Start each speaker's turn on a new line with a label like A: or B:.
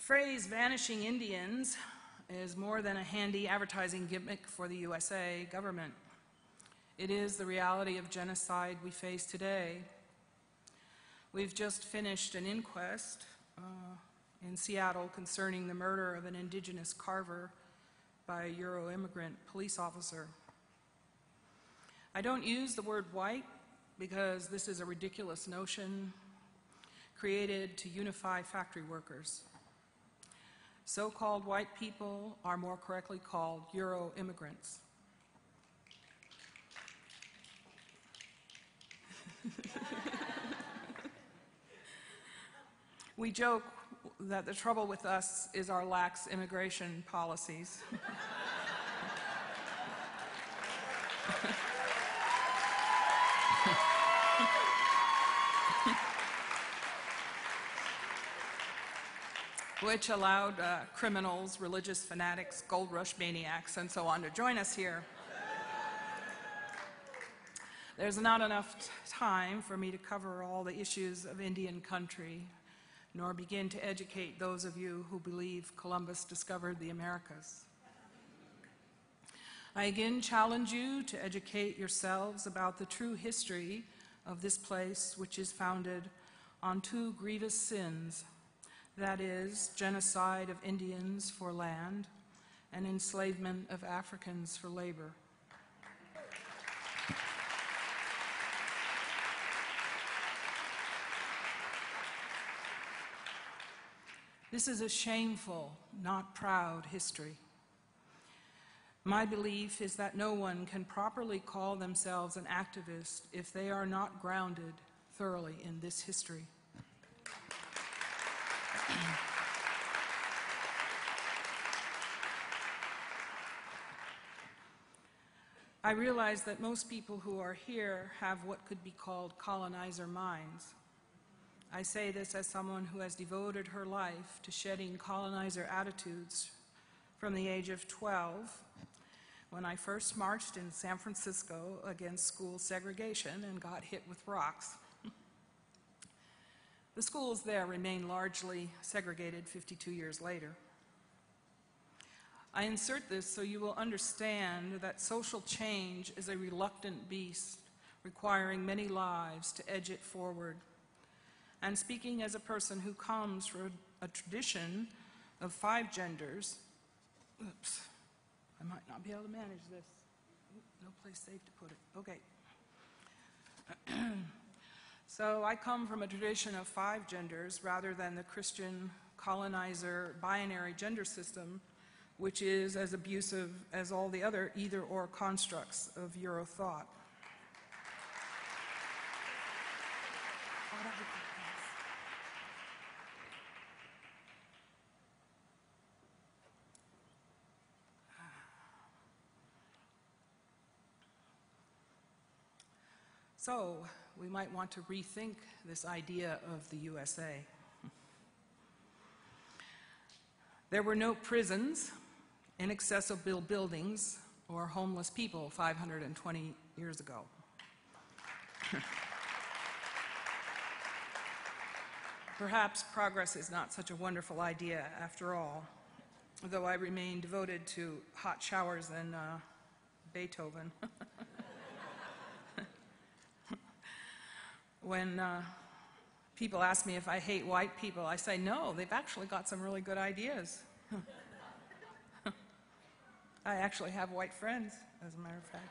A: The phrase vanishing Indians is more than a handy advertising gimmick for the USA government. It is the reality of genocide we face today. We've just finished an inquest in Seattle concerning the murder of an indigenous carver by a Euro-immigrant police officer. I don't use the word white because this is a ridiculous notion created to unify factory workers. So-called white people are more correctly called Euro-immigrants. We joke that the trouble with us is our lax immigration policies. Which allowed criminals, religious fanatics, gold rush maniacs, and so on to join us here. There's not enough time for me to cover all the issues of Indian country, nor begin to educate those of you who believe Columbus discovered the Americas. I again challenge you to educate yourselves about the true history of this place, which is founded on two grievous sins. That is, genocide of Indians for land and enslavement of Africans for labor. This is a shameful, not proud history. My belief is that no one can properly call themselves an activist if they are not grounded thoroughly in this history. I realize that most people who are here have what could be called colonizer minds. I say this as someone who has devoted her life to shedding colonizer attitudes from the age of 12, when I first marched in San Francisco against school segregation and got hit with rocks. The schools there remain largely segregated 52 years later. I insert this so you will understand that social change is a reluctant beast requiring many lives to edge it forward. And speaking as a person who comes from a tradition of 5 genders, oops, I might not be able to manage this. No place safe to put it. Okay. So I come from a tradition of 5 genders rather than the Christian colonizer binary gender system, which is as abusive as all the other either-or constructs of Euro thought. So, we might want to rethink this idea of the USA. There were no prisons, inaccessible buildings, or homeless people 520 years ago. Perhaps progress is not such a wonderful idea after all, though I remain devoted to hot showers and Beethoven. When people ask me if I hate white people, I say, no, they've actually got some really good ideas. I actually have white friends, as a matter of fact.